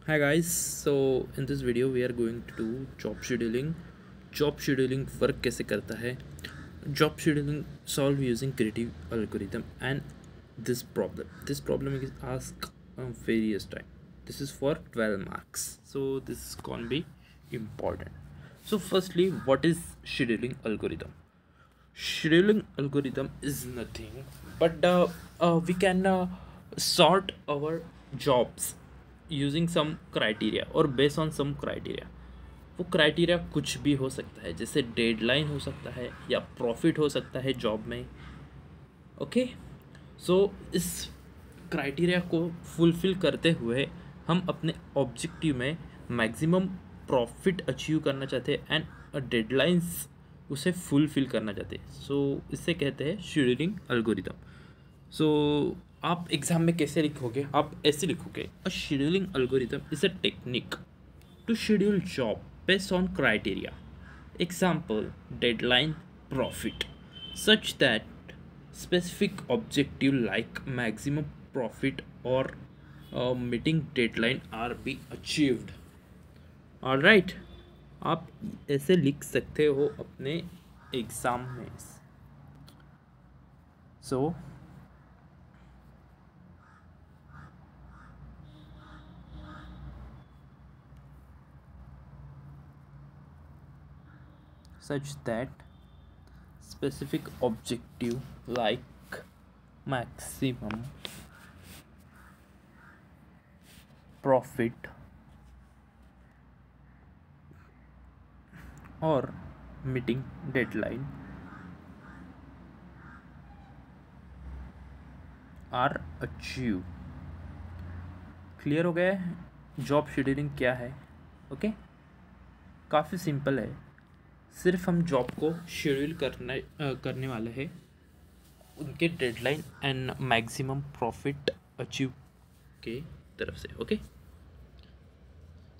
Hi guys, so in this video we are going to do job scheduling. Job scheduling work कैसे करता है? Job scheduling solve using creative algorithm and this problem is asked various time. This is for 12 marks, so this is gonna be important. So firstly, what is scheduling algorithm? Scheduling algorithm is nothing but we can sort our jobs using some criteria or based on some criteria. वो criteria कुछ भी हो सकता है, जैसे deadline हो सकता है या प्रॉफिट हो सकता है जॉब में. ओके, सो इस क्राइटेरिया को फुलफिल करते हुए हम अपने ऑब्जेक्टिव में मैक्सिमम प्रॉफिट अचीव करना चाहते हैं एंड डेडलाइंस उसे फुलफिल करना चाहते हैं. सो इससे कहते हैं शेड्यूलिंग अल्गोरिदम. सो आप एग्ज़ाम में कैसे लिखोगे? आप ऐसे लिखोगे, a scheduling algorithm is a technique to schedule job based on criteria, example deadline, profit, such that specific objective like maximum profit or meeting deadline are be achieved. All right, आप ऐसे लिख सकते हो अपने एग्ज़ाम में. So such that specific objective like maximum profit or meeting deadline are achieved. Clear हो गया है जॉब शेड्यूलिंग क्या है? ओके, काफ़ी सिंपल है. सिर्फ हम जॉब को शेड्यूल करने वाले हैं उनके deadline and maximum profit achieve के तरफ से. Okay,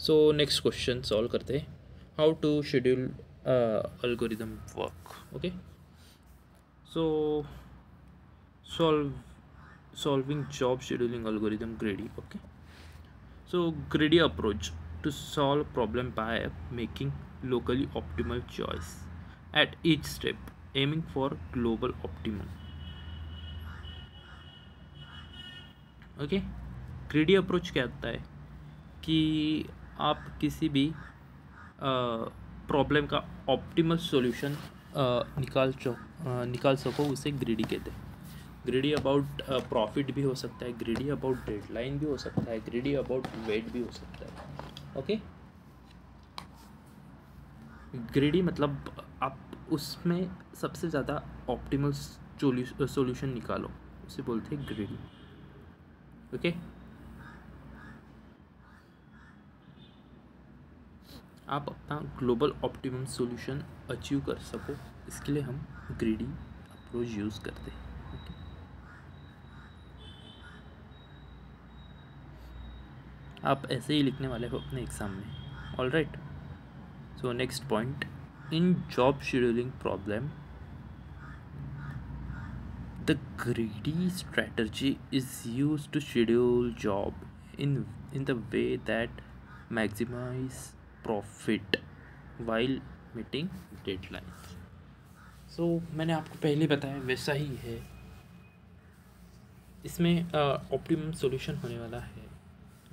so next question solve करते हैं. How to schedule algorithm work. Okay, so solving job scheduling algorithm greedy. Okay, so greedy approach to solve problem by making locally optimal choice at each step, aiming for global optimum. Okay, ग्रेडी approach क्या होता है कि आप किसी भी problem का optimal solution निकाल सको, उसे ग्रेडी कहते हैं. ग्रेडी अबाउट प्रॉफिट भी हो सकता है, ग्रेडी अबाउट डेडलाइन भी हो सकता है, ग्रेडी अबाउट वेट भी हो सकता है. ओके, ग्रेडी मतलब आप उसमें सबसे ज़्यादा ऑप्टिमल सॉल्यूशन निकालो, उसे बोलते हैं ग्रेडी. ओके, आप अपना ग्लोबल ऑप्टिमम सॉल्यूशन अचीव कर सको, इसके लिए हम ग्रेडी अप्रोच यूज़ करते हैं. ओके, आप ऐसे ही लिखने वाले हो अपने एग्ज़ाम में. All right, so next point, in job scheduling problem the greedy strategy is use to schedule job in the way that maximise profit while meeting deadline. So मैंने आपको पहले बताया वैसा ही है, इसमें ऑप्टिमम सॉल्यूशन होने वाला है.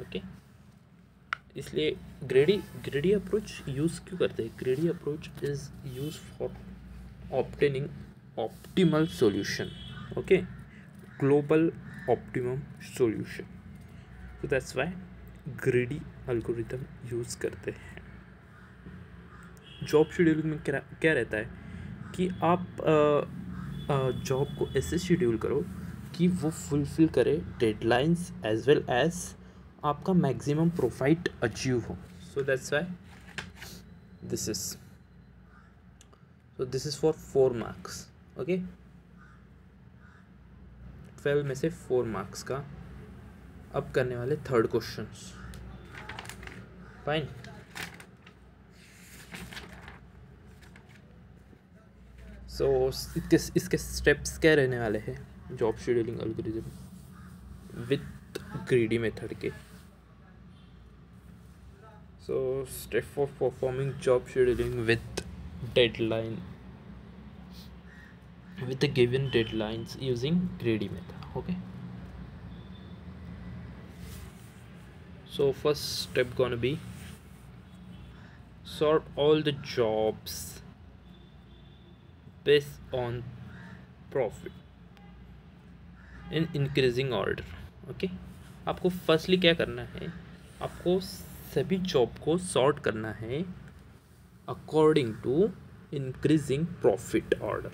ओके, इसलिए ग्रेडी अप्रोच यूज़ क्यों करते हैं? ग्रेडी approach is use for obtaining optimal solution. Okay, global optimum solution. So that's Y ग्रेडी algorithm use करते हैं. जॉब शेड्यूलिंग में क्या रहता है कि आप जॉब को ऐसे शेड्यूल करो कि वो फुलफिल करे डेडलाइंस एज वेल एज आपका मैक्सिमम प्रॉफिट अचीव हो. सो that's why this is for 4 marks. Okay, 12 में से 4 मार्क्स का. अब करने वाले थर्ड क्वेश्चन. फाइन, सो इसके स्टेप्स क्या रहने वाले हैं job scheduling algorithm with greedy method के. So step for performing job scheduling deadline with the given deadlines using greedy method. Okay. So first step gonna be sort all the jobs based on profit in increasing order. Okay, आपको firstly क्या करना है, आपको सभी job को sort करना है according to increasing profit order.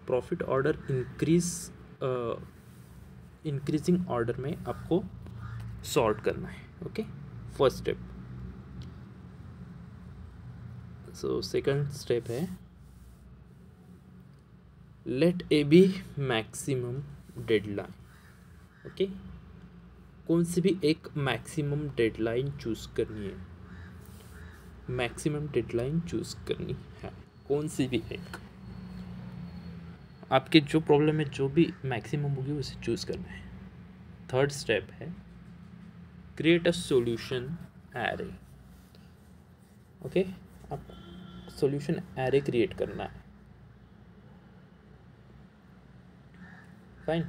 Profit order increasing order में आपको सॉर्ट करना है. Okay, first step. So second step है let a be maximum deadline. Okay, कौन सी भी एक मैक्सिमम डेडलाइन चूज़ करनी है. मैक्सिमम डेडलाइन चूज़ करनी है, कौन सी भी एक. आपके जो प्रॉब्लम है जो भी मैक्सिमम होगी उसे चूज़ करना है. थर्ड स्टेप है create a solution array. Okay, आप सॉल्यूशन एरे क्रिएट करना है. फाइन,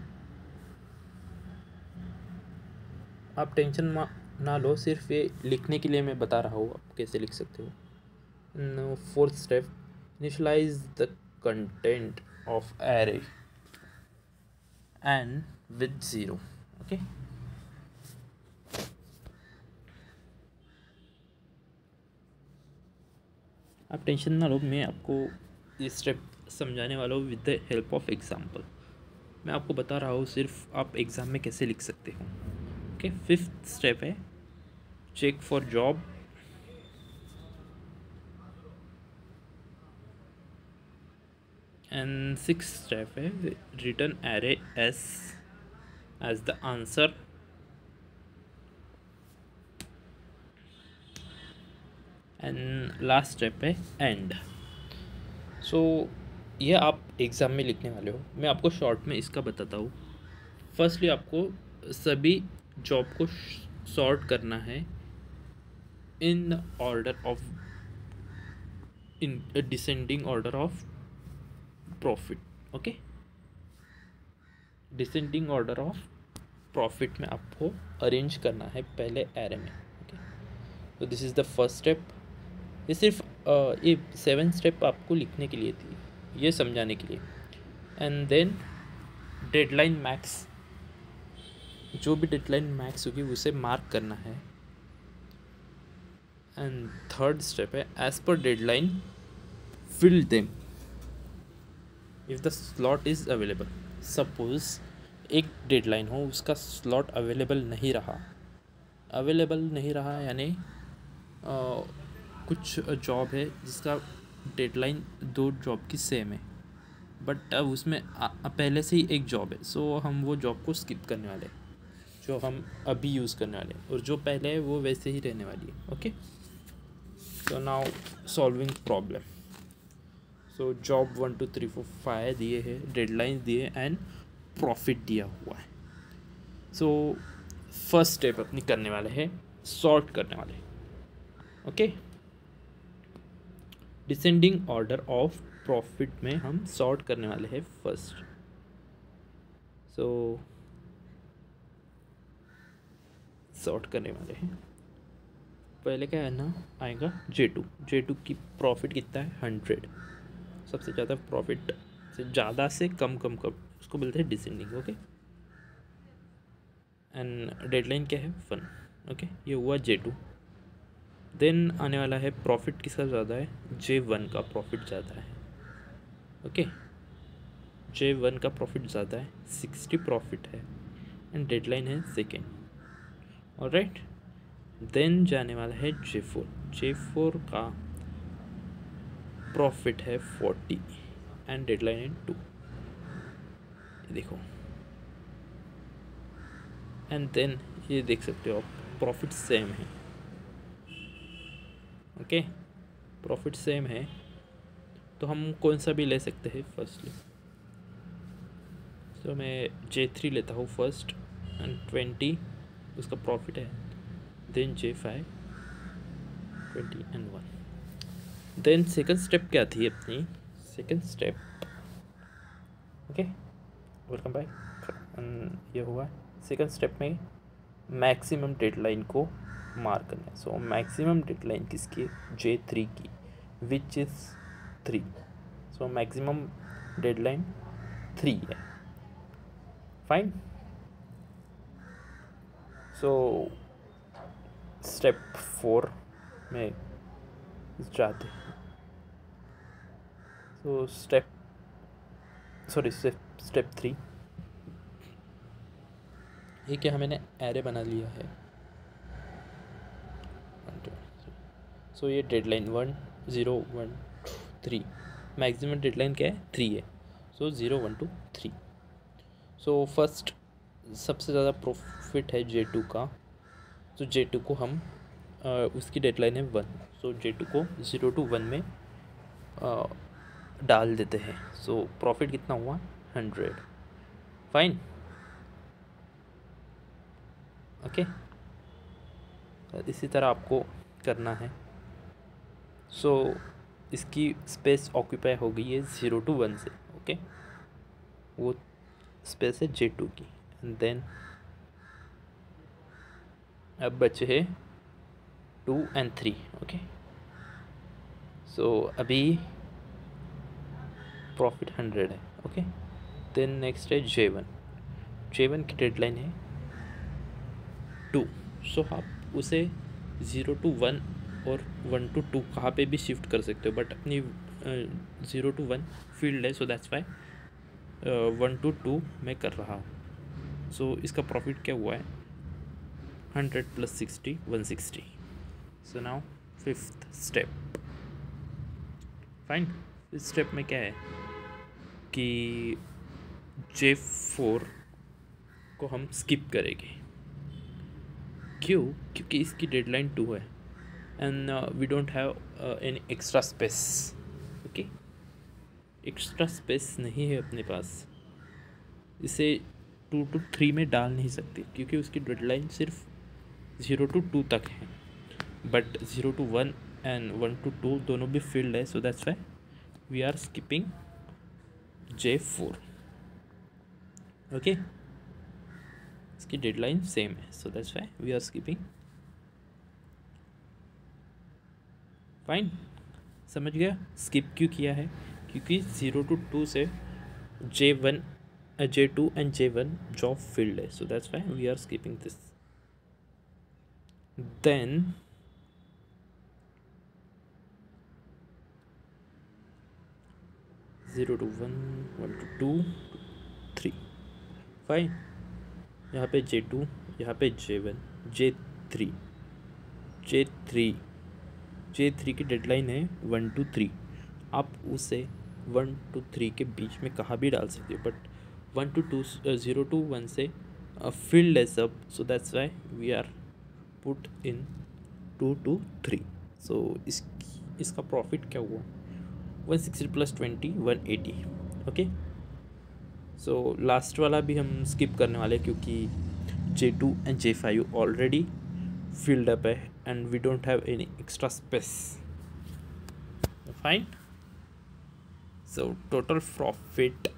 आप टेंशन ना लो, सिर्फ ये लिखने के लिए मैं बता रहा हूँ आप कैसे लिख सकते हो. Fourth step initialise the content of array and with 0. Okay, आप टेंशन ना लो, मैं आपको ये स्टेप समझाने वाला हूँ with the help of example. मैं आपको बता रहा हूँ सिर्फ आप एग्ज़ाम में कैसे लिख सकते हो. ओके, फिफ्थ स्टेप है check for job. And six step है return array as the answer. And last step है एंड. सो ये आप एग्ज़ाम में लिखने वाले हो, मैं आपको शॉर्ट में इसका बताता हूँ. फर्स्टली आपको सभी जॉब को सॉर्ट करना है in order of in descending order of profit. Okay, descending order of profit में आपको अरेंज करना है पहले एरे में. ओके, तो this is the first step. ये सिर्फ ये 7 स्टेप आपको लिखने के लिए थी, ये समझाने के लिए. एंड देन डेडलाइन मैक्स, जो भी डेडलाइन मैक्स होगी उसे मार्क करना है. एंड थर्ड स्टेप है एज पर deadline fill them if the slot is available. Suppose एक डेडलाइन हो, उसका स्लॉट अवेलेबल नहीं रहा यानी कुछ जॉब है जिसका डेडलाइन 2 जॉब की सेम है, बट अब उसमें पहले से ही एक जॉब है. सो हम वो जॉब को स्किप करने वाले हैं जो हम अभी यूज़ करने वाले हैं, और जो पहले है वो वैसे ही रहने वाली है. Okay, so now solving problem. So job 1 2 3 4 5 दिए हैं, डेडलाइन दिए एंड प्रॉफिट दिया हुआ है. सो फर्स्ट स्टेप अपनी करने वाले हैं सॉर्ट करने वाले. Okay, descending order of profit में हम सॉर्ट करने वाले हैं फर्स्ट. सो सॉर्ट करने वाले हैं, पहले क्या है ना आएगा J2 की प्रॉफिट कितना है 100. सबसे ज़्यादा प्रॉफिट से ज़्यादा से कम उसको बोलते हैं डिसेंडिंग. ओके, एंड डेडलाइन क्या है 1. ओके, ये हुआ J2. देन आने वाला है प्रॉफिट किसका ज़्यादा है, J1 का प्रॉफिट ज़्यादा है. ओके, J1 का प्रॉफिट ज़्यादा है, 60 प्रॉफिट है एंड डेडलाइन है 2. ऑलराइट, देन जाने वाला है J4 का प्रॉफिट है 40 एंड डेडलाइन है 2. देखो, एंड देन ये देख सकते हो आप प्रॉफिट सेम है. ओके, प्रॉफिट सेम है तो हम कौन सा भी ले सकते हैं फर्स्टली. तो मैं J3 लेता हूँ फर्स्ट एंड 20 उसका प्रॉफिट है. Then J5 20 and 1. Then second step क्या थी अपनी? Second step, okay welcome back. ये हुआ सेकंड स्टेप में मैक्सिमम डेडलाइन को मार्क करना है। सो मैक्सिमम डेडलाइन किसकी? J3 की, which is 3। So maximum deadline 3 है। फाइन। सो स्टेप 4 में जाते हैं। सो स्टेप 3, ये क्या, मैंने एरे बना लिया है। सो ये डेडलाइन 1 0 1 3, मैक्सिमम डेडलाइन क्या है? 3 है। सो 0 1 2 3। सो फर्स्ट सबसे ज़्यादा प्रॉफिट है J2 का। तो J2 को हम उसकी डेडलाइन है 1। सो J2 को 0 to 1 में डाल देते हैं। सो प्रॉफिट कितना हुआ? 100। Fine, okay. इसी तरह आपको करना है। सो इसकी स्पेस ऑक्यूपाई हो गई है 0 to 1 से, ओके। वो स्पेस है J2 की। एंड देन अब बचे हैं 2 and 3, ओके। सो अभी प्रॉफिट 100 है, ओके। देन नेक्स्ट है J1 की डेडलाइन है 2। सो आप उसे 0 to 1 और 1 to 2 कहाँ पे भी शिफ्ट कर सकते हो, बट अपनी 0 to 1 फील्ड है। सो दैट्स वाई 1 to 2 मैं कर रहा हूँ। सो इसका प्रॉफिट क्या हुआ है? 100 + 60 160। So now fifth step. Fine. इस स्टेप में क्या है कि J4 को हम स्किप करेंगे। क्यों? क्योंकि इसकी डेडलाइन 2 है and we don't have any extra space, okay. Extra space नहीं है अपने पास, इसे 2 to 3 में डाल नहीं सकते क्योंकि उसकी डेडलाइन सिर्फ 0 to 2 तक है। बट 0 to 1 एंड 1 to 2 दोनों भी फील्ड है। So that's why we are skipping J4, okay. इसकी डेडलाइन सेम है। So that's why we are skipping. Fine, समझ गया स्किप क्यों किया है? क्योंकि 0 to 2 से J2 and J1 job filled है। So that's why we are skipping this. Then zero to 1 1 to 2 3। Fine, यहाँ पे J2, यहाँ पे J1 J3 J3 की डेडलाइन है 1 to 3। आप उसे 1 to 3 के बीच में कहाँ भी डाल सकते हो, बट 1 to 2 0 to 1 से फील्ड है सब। So that's why we are put in 2 to 3। सो इसका प्रॉफिट क्या हुआ? 160 + 20 180, ओके। सो लास्ट वाला भी हम स्किप करने वाले क्योंकि J2 and J5 already filled up and we don't have any extra space. Fine. So total profit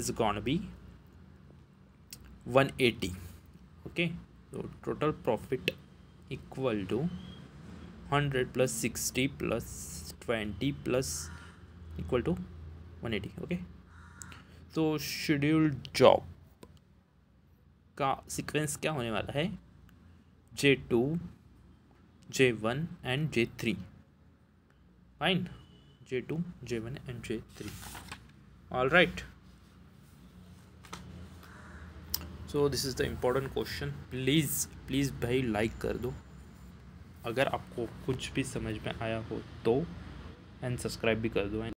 is gonna be 180. Okay. So total profit equal to 100 + 60 + 20 plus equal to 180. Okay. तो scheduled job का sequence क्या होने वाला है? J2 J1 and J3. Fine. J2 J1 and J3. All right. So this is the important question. Please भाई like कर दो अगर आपको कुछ भी समझ में आया हो तो, एंड सब्सक्राइब भी कर दो।